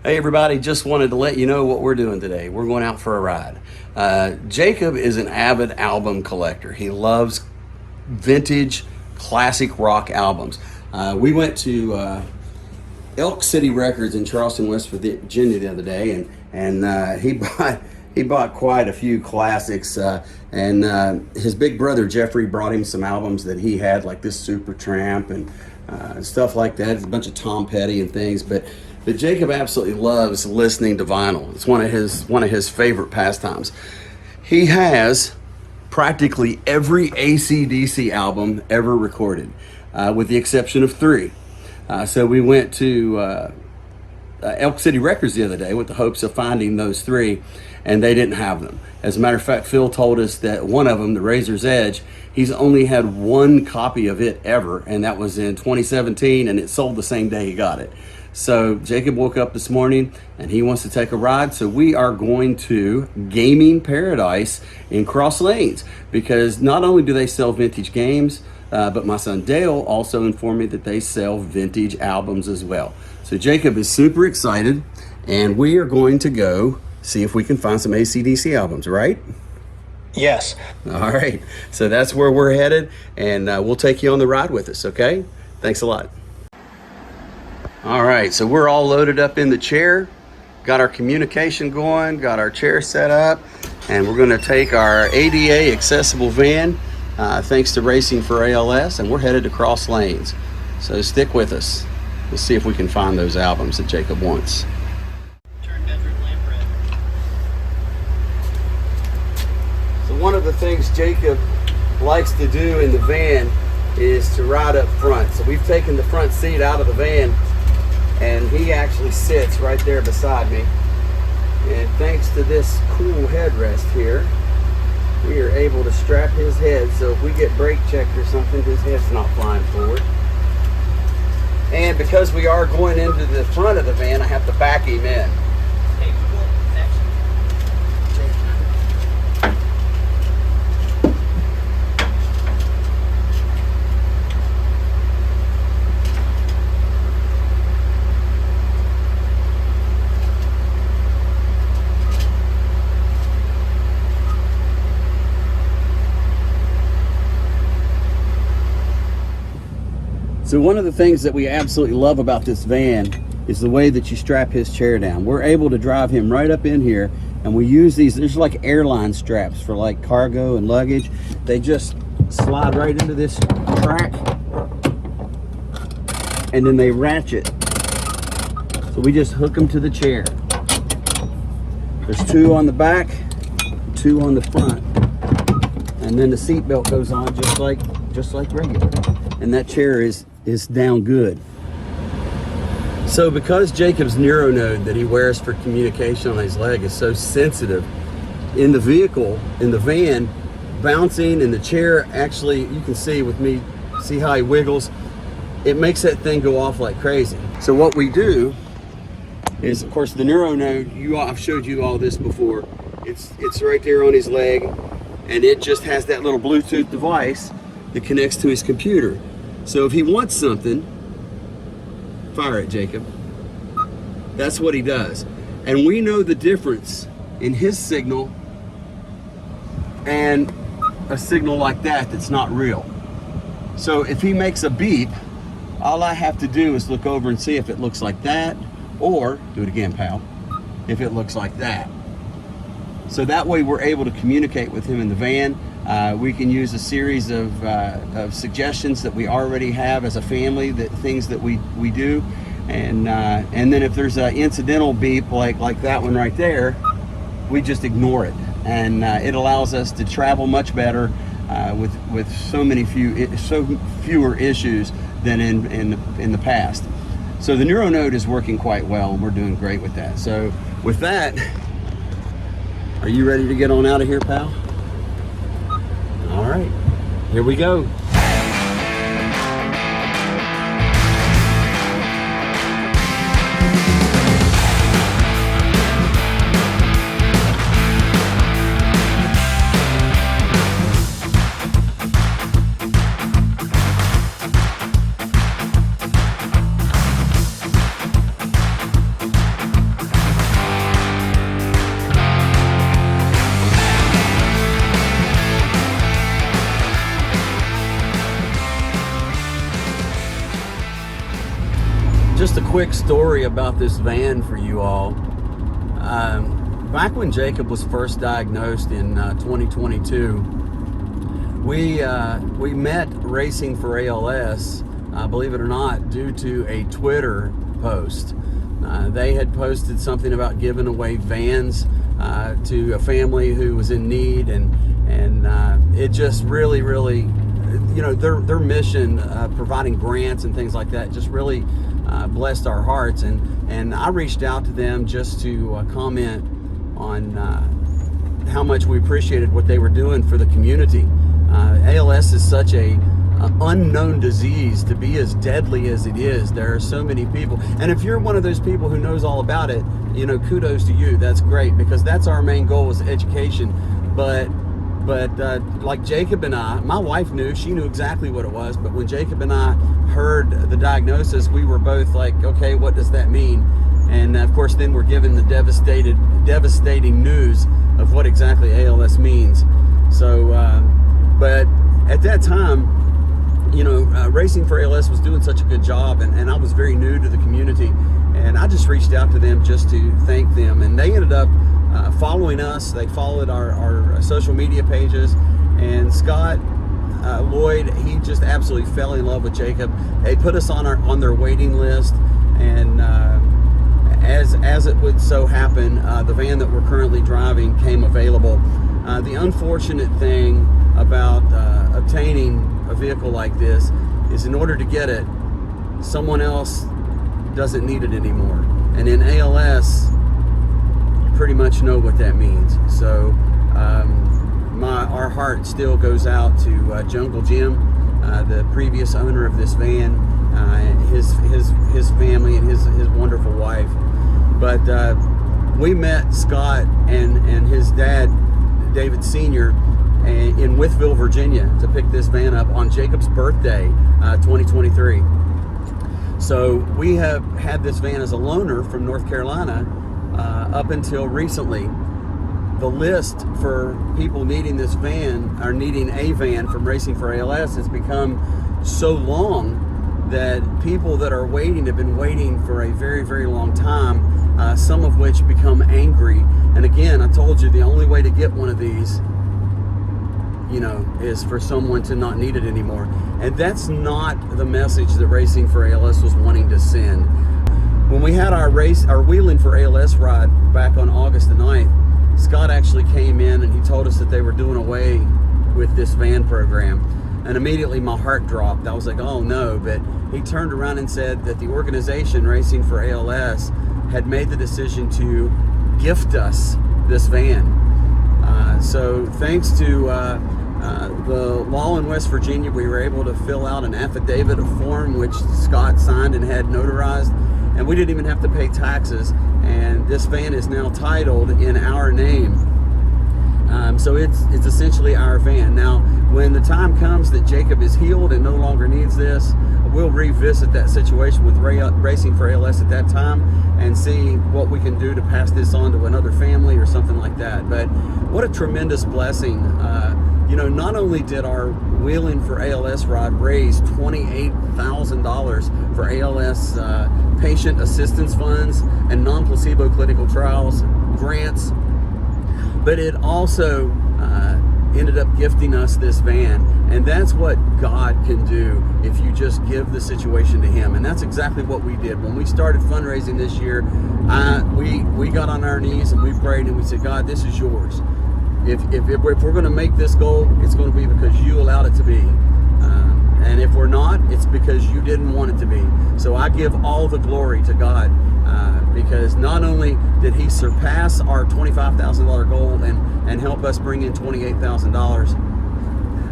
Hey everybody, just wanted to let you know what we're doing today. We're going out for a ride. Jacob is an avid album collector. He loves vintage classic rock albums. We went to Elk City Records in Charleston, West Virginia the other day, and he bought quite a few classics. And his big brother Jeffrey brought him some albums that he had, like this Supertramp and stuff like that. It's a bunch of Tom Petty and things, but Jacob absolutely loves listening to vinyl. It's one of his favorite pastimes. He has practically every AC/DC album ever recorded, with the exception of 3. So we went to Elk City Records the other day with the hopes of finding those 3, and they didn't have them. As a matter of fact, Phil told us that one of them, the Razor's Edge, he's only had 1 copy of it ever, and that was in 2017, and it sold the same day he got it. So Jacob woke up this morning and he wants to take a ride. So we are going to Gaming Paradise in Cross Lanes, because not only do they sell vintage games, but my son Dale also informed me that they sell vintage albums as well. So Jacob is super excited, and we are going to go see if we can find some AC/DC albums, right? Yes. All right. So that's where we're headed, and we'll take you on the ride with us, okay? Thanks a lot. All right, so we're all loaded up in the chair, got our communication going, got our chair set up, and we're gonna take our ADA accessible van, thanks to Racing for ALS, and we're headed to Cross Lanes. So stick with us. We'll see if we can find those albums that Jacob wants. Turn bedroom lamp red. So one of the things Jacob likes to do in the van is to ride up front. So we've taken the front seat out of the van, and he actually sits right there beside me. And thanks to this cool headrest here, we are able to strap his head, so if we get brake checked or something, his head's not flying forward. And because we are going into the front of the van, I have to back him in. So one of the things that we absolutely love about this van is the way that you strap his chair down. We're able to drive him right up in here, and we use these, there's like airline straps for like cargo and luggage. They just slide right into this track, and then they ratchet. So we just hook them to the chair. There's 2 on the back, 2 on the front, and then the seat belt goes on just like regular. And that chair is down good. So because Jacob's Neuro node that he wears for communication on his leg is so sensitive, in the vehicle, in the van, bouncing in the chair, actually, you can see with me, see how he wiggles, it makes that thing go off like crazy. So what we do is, of course, the Neuro node, I've showed you all this before, it's right there on his leg, and it just has that little Bluetooth device that connects to his computer. So if he wants something, fire it, Jacob. That's what he does. And we know the difference in his signal and a signal like that that's not real. So if he makes a beep, all I have to do is look over and see if it looks like that, or, do it again, pal, if it looks like that. So that way we're able to communicate with him in the van. We can use a series of suggestions that we already have as a family, that things that we do, and then if there's an incidental beep like that one right there, we just ignore it, and it allows us to travel much better with so fewer issues than in the past. So the Neuro node is working quite well, and we're doing great with that. So with that, are you ready to get on out of here, pal? All right, here we go. Just a quick story about this van for you all. Back when Jacob was first diagnosed in 2022, we met Racing for ALS, believe it or not, due to a Twitter post. They had posted something about giving away vans to a family who was in need, and it just really, their mission, providing grants and things like that, just really blessed our hearts. And I reached out to them just to comment on how much we appreciated what they were doing for the community. ALS is such a unknown disease to be as deadly as it is. There are so many people, and if you're one of those people who knows all about it, kudos to you. That's great, because that's our main goal, is education. But like Jacob and I, my wife knew, she knew exactly what it was, but when Jacob and I heard the diagnosis, we were both like, okay, what does that mean? And of course, then we're given the devastating news of what exactly ALS means. So, but at that time, Racing for ALS was doing such a good job, and I was very new to the community, and I just reached out to them just to thank them, and they ended up following us. They followed our social media pages, and Scott Lloyd, he just absolutely fell in love with Jacob. They put us on their waiting list, and as it would so happen, the van that we're currently driving came available. The unfortunate thing about obtaining a vehicle like this is, in order to get it, someone else doesn't need it anymore. And in ALS, you pretty much know what that means. So our heart still goes out to Jungle Jim, the previous owner of this van, his family, and his wonderful wife. But we met Scott and his dad, David Sr., in Wytheville, Virginia, to pick this van up on Jacob's birthday, 2023. So we have had this van as a loaner from North Carolina up until recently. The list for people needing this van, or needing a van from Racing for ALS, has become so long that people that are waiting have been waiting for a very, very long time, some of which become angry. And again, I told you, the only way to get one of these, is for someone to not need it anymore. And that's not the message that Racing for ALS was wanting to send. When we had our Wheeling for ALS ride back on August the 9th, Scott actually came in and he told us that they were doing away with this van program. And immediately my heart dropped. I was like, oh no. But he turned around and said that the organization, Racing for ALS, had made the decision to gift us this van. So thanks to the law in West Virginia, we were able to fill out an affidavit of form, which Scott signed and had notarized, and we didn't even have to pay taxes. And this van is now titled in our name. So it's essentially our van. Now, when the time comes that Jacob is healed and no longer needs this, we'll revisit that situation with Racing for ALS at that time and see what we can do to pass this on to another family or something like that. But what a tremendous blessing. Not only did our Wheeling for ALS ride raise $28,000 for ALS patient assistance funds and non-placebo clinical trials grants, but it also ended up gifting us this van. And that's what God can do if you just give the situation to Him. And that's exactly what we did. When we started fundraising this year, we got on our knees and we prayed and we said, God, this is yours. If we're going to make this goal, it's going to be because you allowed it to be. And if we're not, it's because you didn't want it to be. So I give all the glory to God, because not only did He surpass our $25,000 goal and help us bring in $28,000,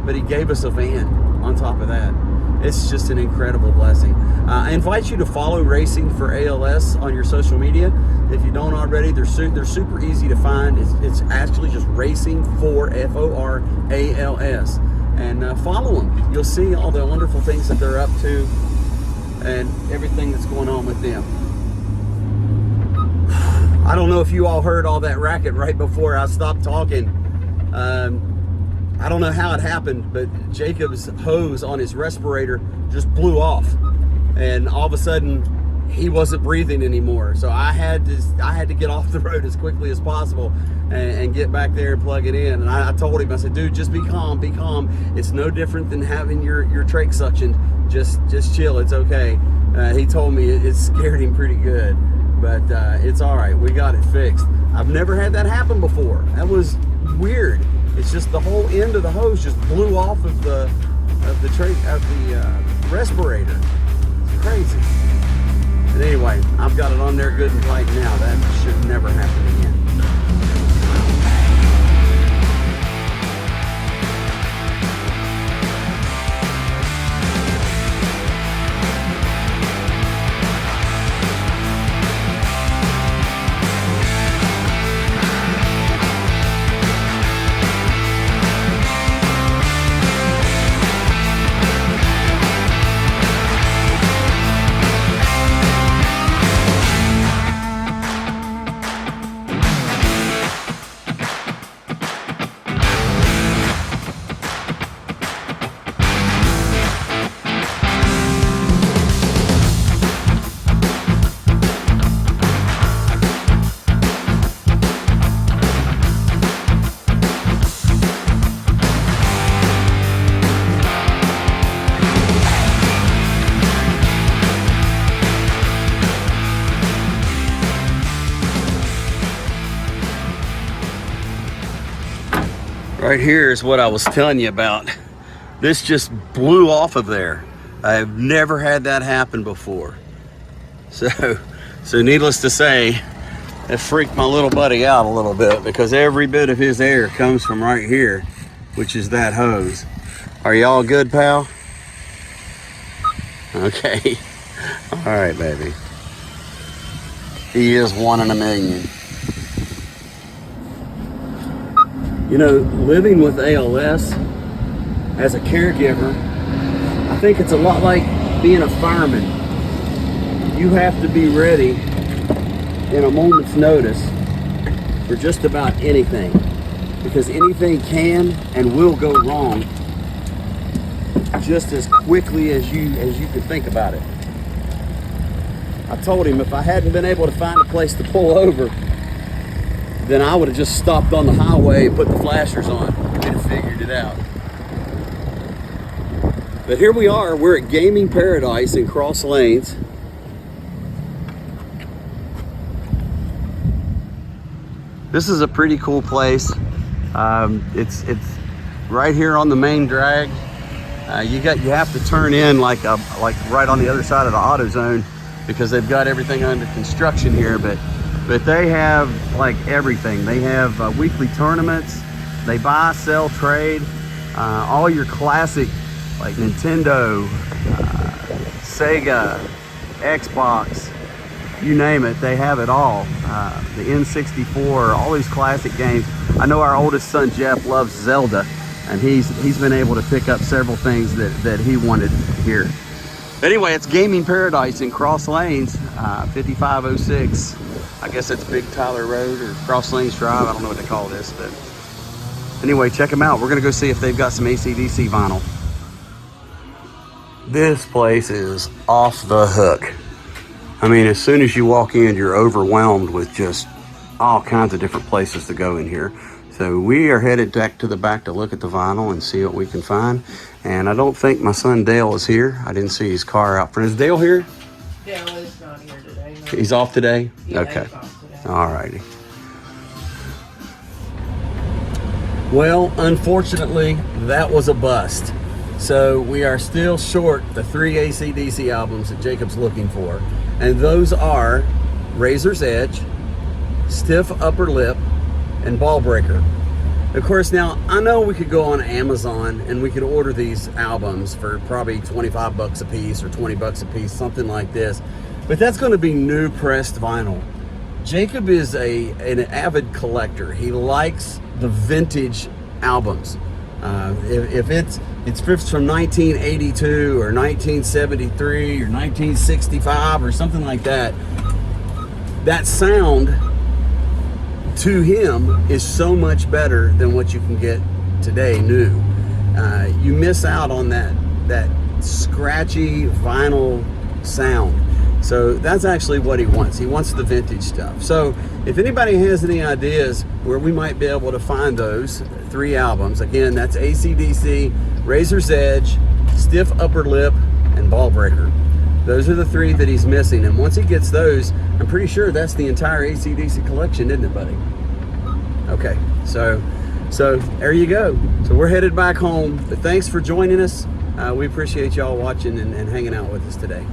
but He gave us a van on top of that. It's just an incredible blessing. I invite you to follow Racing for ALS on your social media. If you don't already, they're super easy to find. It's actually just Racing for FORALS. And follow them. You'll see all the wonderful things that they're up to and everything that's going on with them. I don't know if you all heard all that racket right before I stopped talking. I don't know how it happened, but Jacob's hose on his respirator just blew off. And all of a sudden, he wasn't breathing anymore. So I had to get off the road as quickly as possible and get back there and plug it in. And I told him, I said, dude, just be calm, be calm. It's no different than having your trach suctioned. Just chill, it's okay. He told me it scared him pretty good, but it's all right. We got it fixed. I've never had that happen before. That was weird. It's just the whole end of the hose just blew off of the respirator. It's crazy. But anyway, I've got it on there good and tight now. That should never happen again. Right here is what I was telling you about. This just blew off of there. I've never had that happen before. So needless to say, it freaked my little buddy out a little bit because every bit of his air comes from right here, which is that hose. Are y'all good, pal? Okay. All right, baby. He is one in a million. You know, living with ALS as a caregiver, I think it's a lot like being a fireman. You have to be ready in a moment's notice for just about anything, because anything can and will go wrong just as quickly as you can think about it. I told him if I hadn't been able to find a place to pull over, then I would have just stopped on the highway and put the flashers on. We'd have figured it out. But here we are, we're at Gaming Paradise in Cross Lanes. This is a pretty cool place. It's right here on the main drag. You have to turn in like right on the other side of the AutoZone because they've got everything under construction here, but they have like everything. They have weekly tournaments. They buy, sell, trade. All your classic like Nintendo, Sega, Xbox, you name it, they have it all. The N64, all these classic games. I know our oldest son Jeff loves Zelda, and he's been able to pick up several things that he wanted here. Anyway, it's Gaming Paradise in Cross Lanes, 5506. I guess that's Big Tyler Road or Cross Lanes Drive. I don't know what they call this, but anyway, check them out. We're gonna go see if they've got some AC/DC vinyl. This place is off the hook. I mean, as soon as you walk in, you're overwhelmed with just all kinds of different places to go in here. So we are headed back to the back to look at the vinyl and see what we can find. And I don't think my son Dale is here. I didn't see his car out front. Is Dale here? Dale is not here today. No. He's off today? Yeah, okay. he's off today. All righty. Well, unfortunately, that was a bust. So we are still short the 3 AC/DC albums that Jacob's looking for. And those are Razor's Edge, Stiff Upper Lip, and BallBreaker. Of course, now I know we could go on Amazon and we could order these albums for probably 25 bucks a piece or 20 bucks a piece, something like this. But that's going to be new pressed vinyl. Jacob is an avid collector. He likes the vintage albums. If it's from 1982 or 1973 or 1965 or something like that, that sound to him is so much better than what you can get today new. You miss out on that scratchy vinyl sound. So that's actually what he wants. He wants the vintage stuff. So if anybody has any ideas where we might be able to find those 3 albums, again, that's AC/DC, Razor's Edge, Stiff Upper Lip, and BallBreaker. Those are the 3 that he's missing. And once he gets those, I'm pretty sure that's the entire AC/DC collection, isn't it, buddy? Okay, so there you go. So we're headed back home. But thanks for joining us. We appreciate y'all watching and hanging out with us today.